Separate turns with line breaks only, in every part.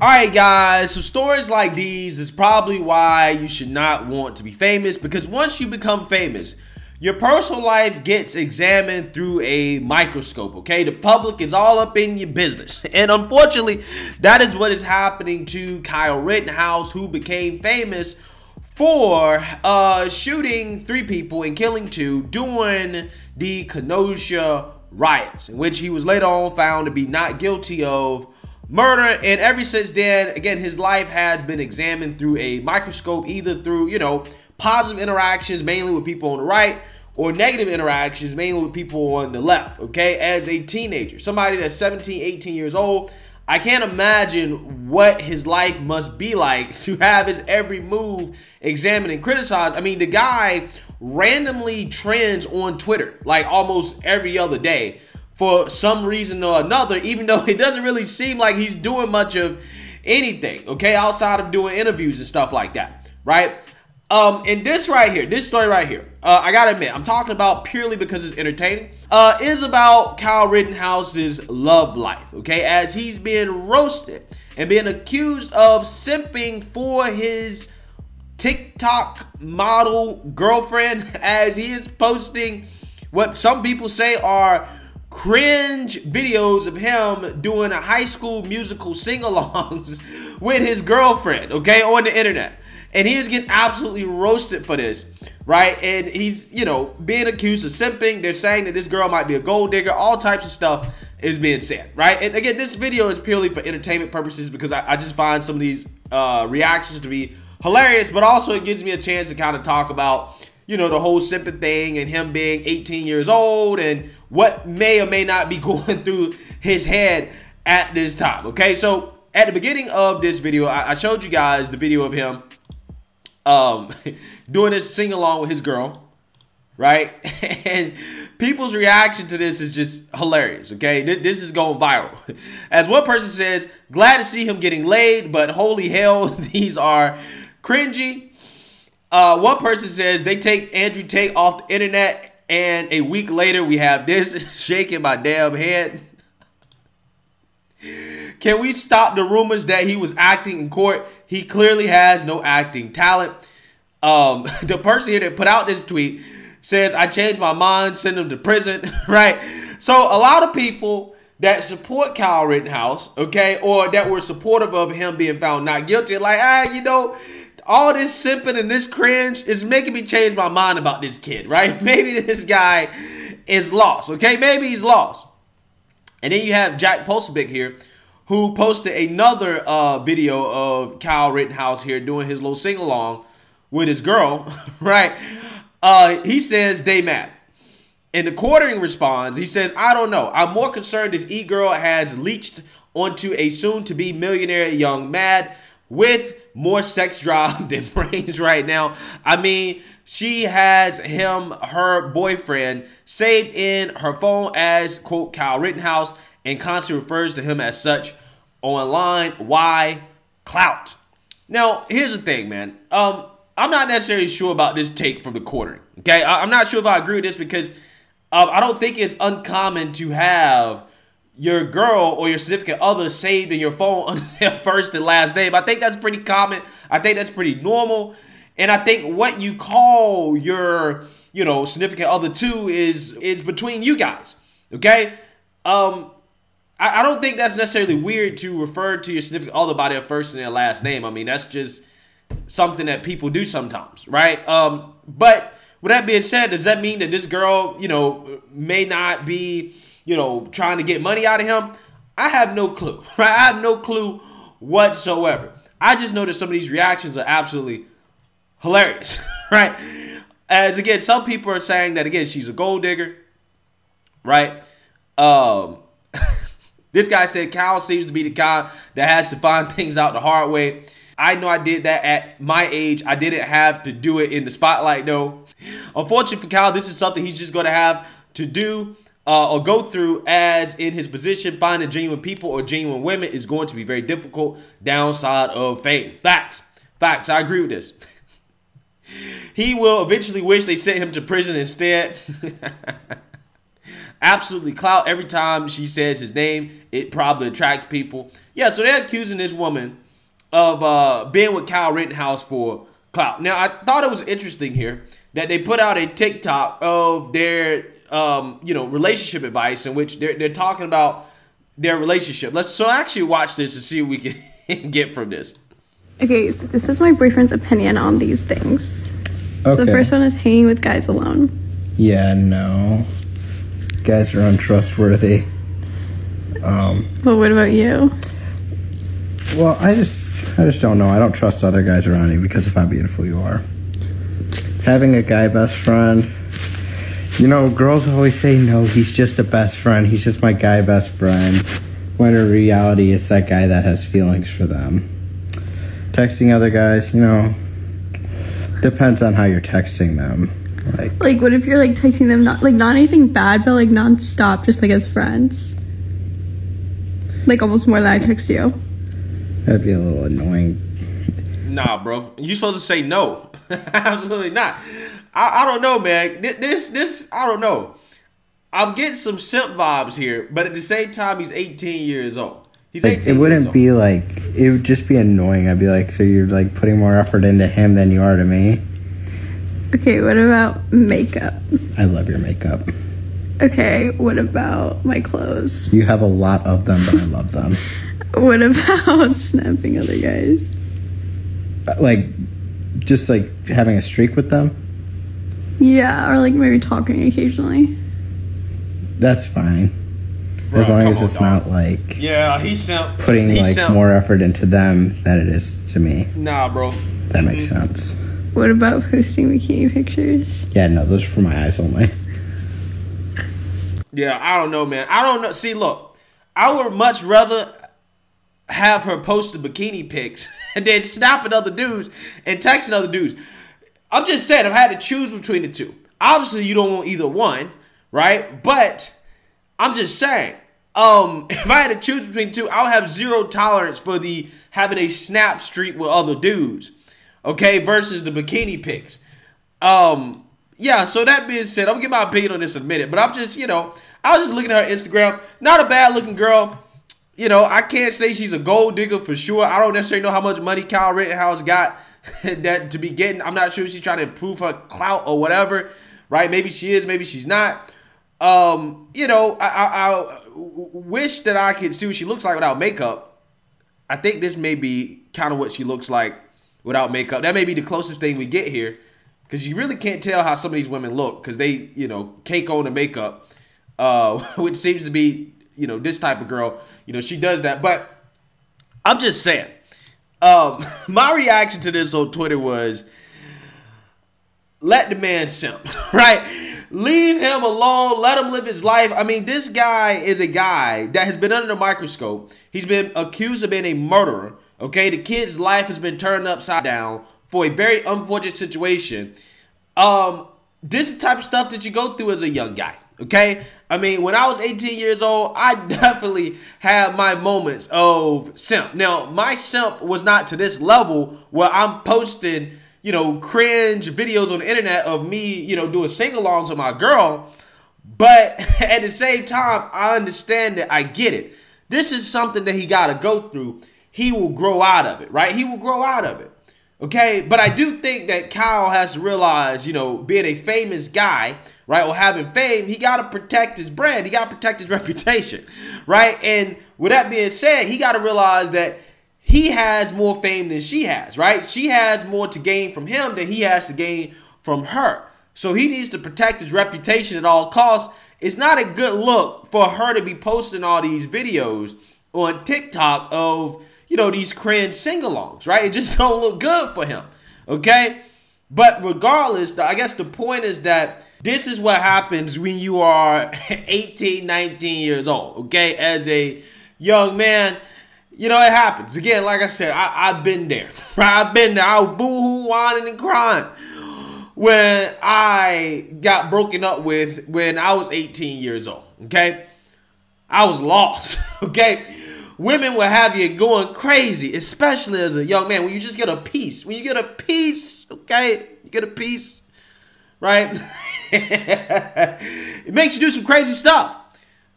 Alright guys, so stories like these is probably why you should not want to be famous, because once you become famous, your personal life gets examined through a microscope, okay? The public is all up in your business. And unfortunately, that is what is happening to Kyle Rittenhouse, who became famous for shooting 3 people and killing 2 during the Kenosha riots, in which he was later on found to be not guilty of murder. And ever since then, again, his life has been examined through a microscope, either through, positive interactions, mainly with people on the right, or negative interactions, mainly with people on the left, okay? As a teenager, somebody that's 17, 18 years old, I can't imagine what his life must be like to have his every move examined and criticized. I mean, the guy randomly trends on Twitter like almost every other day for some reason or another, even though it doesn't really seem like he's doing much of anything, okay, outside of doing interviews and stuff like that, right? And this story right here, I gotta admit, I'm talking about purely because it's entertaining, is about Kyle Rittenhouse's love life, okay, as he's being roasted and being accused of simping for his TikTok model girlfriend, as he is posting what some people say are cringe videos of him doing a high school musical sing-alongs with his girlfriend, okay, on the internet. And he is getting absolutely roasted for this, right? And he's, being accused of simping. They're saying that this girl might be a gold digger. All types of stuff is being said, right? And again, this video is purely for entertainment purposes, because I just find some of these reactions to be hilarious, but also it gives me a chance to kind of talk about, the whole simping thing and him being 18 years old and what may or may not be going through his head at this time, okay? So at the beginning of this video, I showed you guys the video of him doing this sing-along with his girl, right? And people's reaction to this is just hilarious, okay? This is going viral. As one person says, glad to see him getting laid, but holy hell, these are cringy. One person says they take Andrew Tate off the internet, and a week later we have this, shaking my damn head. Can we stop the rumors that he was acting in court? He clearly has no acting talent. The person here that put out this tweet says, I changed my mind, send him to prison, right? So a lot of people that support Kyle Rittenhouse, okay, or that were supportive of him being found not guilty, like, all this simping and this cringe is making me change my mind about this kid, right? Maybe this guy is lost, okay? Maybe he's lost. And then you have Jack Postlebick here, who posted another video of Kyle Rittenhouse here doing his little sing-along with his girl, right? He says, they mad. And the quartering responds, he says, I don't know. I'm more concerned this e-girl has leached onto a soon-to-be millionaire young mad with more sex drive than brains right now. I mean, she has him, her boyfriend, saved in her phone as, quote, Kyle Rittenhouse, and constantly refers to him as such online. Why? Clout. Now, here's the thing, man. I'm not necessarily sure about this take from the quartering, okay? I'm not sure if I agree with this, because I don't think it's uncommon to have your girl or your significant other saved in your phone under their first and last name. I think that's pretty common. I think that's pretty normal. And I think what you call your, significant other to is between you guys, okay? I don't think that's necessarily weird to refer to your significant other by their first and their last name. I mean, that's just something that people do sometimes, right? But with that being said, does that mean that this girl, may not be, trying to get money out of him? I have no clue, right? I have no clue whatsoever. I just know that some of these reactions are absolutely hilarious, right? As, again, some people are saying that, again, she's a gold digger, right? This guy said Kyle seems to be the guy that has to find things out the hard way. I know I did that at my age. I didn't have to do it in the spotlight, though. Unfortunately for Kyle, this is something he's just going to have to do or go through, as in his position, finding genuine people or genuine women is going to be very difficult. Downside of fame. Facts. Facts. I agree with this. He will eventually wish they sent him to prison instead. absolutely clout. Every time she says his name, it probably attracts people. Yeah, so they're accusing this woman of being with Kyle Rittenhouse for clout. Now, I thought it was interesting here that they put out a TikTok of their relationship advice in which they're talking about their relationship. Let's actually watch this and see what we can get from this.
Okay, so this is my boyfriend's opinion on these things.
Okay.
So the first one is hanging with guys alone.
Yeah, no. Guys are untrustworthy.
But what about you?
Well, I just don't know. I don't trust other guys around you because of how beautiful you are. Having a guy best friend, you know, girls always say, no, he's just a best friend. He's just my guy best friend. When in reality, it's that guy that has feelings for them. Texting other guys, you know, depends on how you're texting them.
Like what if you're like texting them not anything bad, but like nonstop, just like as friends? Like almost more than I text you.
That'd be a little annoying.
Nah, bro. You supposed to say no. Absolutely not. I don't know, man. This I don't know. I'm getting some simp vibes here, but at the same time, he's 18 years old. He's 18
like, it wouldn't be like, it would just be annoying. I'd be like, so you're like putting more effort into him than you are to me?
Okay, what about makeup?
I love your makeup.
Okay, what about my clothes?
You have a lot of them, but I love them.
What about snapping other guys?
Like, just like having a streak with them?
Yeah, or like maybe talking occasionally.
That's fine.
Bro,
as long as
on,
it's not like
he's
putting
he's
like more effort into them than it is to me.
Nah, bro.
That makes sense.
What about posting bikini pictures?
Yeah, no, those are for my eyes only.
Yeah, I don't know, man. I don't know. See, look, I would much rather have her post the bikini pics and then snapping other dudes and texting other dudes. I'm just saying, I've had to choose between the two. Obviously, you don't want either one, right? But I'm just saying, if I had to choose between the two, I would have zero tolerance for the having a snap streak with other dudes, okay, versus the bikini pics. Yeah, so that being said, I'm going to give my opinion on this in a minute, but I'm just, I was just looking at her Instagram. Not a bad looking girl. I can't say she's a gold digger for sure. I don't necessarily know how much money Kyle Rittenhouse got that to be getting. I'm not sure if she's trying to improve her clout or whatever, right? Maybe she is, maybe she's not. I wish that I could see what she looks like without makeup. I think this may be kind of what she looks like without makeup. That may be the closest thing we get here, because you really can't tell how some of these women look because they, cake on the makeup, which seems to be, this type of girl. She does that. But I'm just saying, my reaction to this on Twitter was, let the man simp, right? Leave him alone. Let him live his life. I mean, this guy is a guy that has been under the microscope. He's been accused of being a murderer. Okay, the kid's life has been turned upside down for a very unfortunate situation. This is the type of stuff that you go through as a young guy. Okay, I mean, when I was 18 years old, I definitely had my moments of simp. Now, my simp was not to this level where I'm posting, cringe videos on the internet of me, doing sing-alongs with my girl. But at the same time, I understand that. I get it. This is something that he got to go through. He will grow out of it, right? He will grow out of it. Okay, but I do think that Kyle has to realize, being a famous guy, right, or having fame, he got to protect his brand. He got to protect his reputation, right? And with that being said, he got to realize that he has more fame than she has, right? She has more to gain from him than he has to gain from her. So he needs to protect his reputation at all costs. It's not a good look for her to be posting all these videos on TikTok of, these cringe sing-alongs, right? It just don't look good for him, okay? But regardless, I guess the point is that this is what happens when you are 18, 19 years old, okay? As a young man, it happens. Again, like I said, I've been there, right? I've been there. I was boo-hoo, whining, and crying when I got broken up with when I was 18 years old, okay? I was lost, okay? Women will have you going crazy, especially as a young man. When you just get a piece. When you get a piece, okay? You get a piece, right? It makes you do some crazy stuff.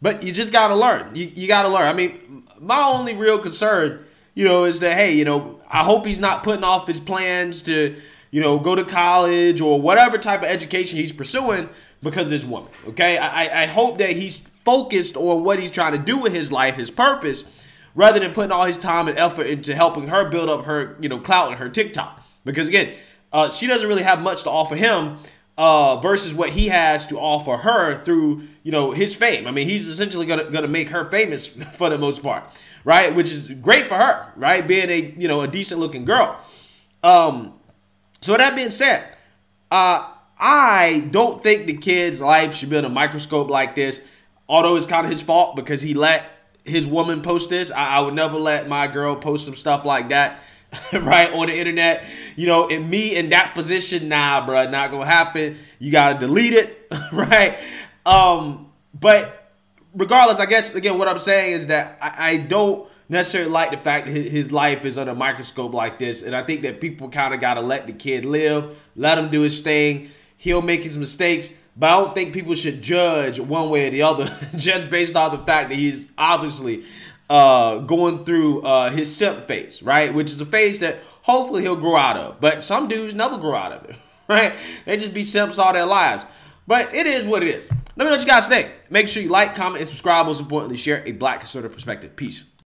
But you just got to learn. You got to learn. I mean, my only real concern, is that, hey, I hope he's not putting off his plans to, go to college or whatever type of education he's pursuing because of this woman, okay? I hope that he's focused on what he's trying to do with his life, his purpose, rather than putting all his time and effort into helping her build up her, clout and her TikTok. Because, again, she doesn't really have much to offer him versus what he has to offer her through, his fame. I mean, he's essentially gonna make her famous for the most part, right? Which is great for her, right? Being a decent looking girl. So that being said, I don't think the kid's life should be under a microscope like this. Although it's kind of his fault because he let his woman post this. I would never let my girl post some stuff like that. Right, on the internet, and me in that position, nah, bro, not gonna happen. You gotta delete it, right? But regardless, I guess again, what I'm saying is that I don't necessarily like the fact that his life is under a microscope like this, and I think that people kind of gotta let the kid live, let him do his thing. He'll make his mistakes, but I don't think people should judge one way or the other just based off the fact that he's obviously going through his simp phase, right? Which is a phase that hopefully he'll grow out of. But some dudes never grow out of it, right? They just be simps all their lives. But it is what it is. Let me know what you guys think. Make sure you like, comment, and subscribe. Most importantly, share a Black conservative perspective. Peace.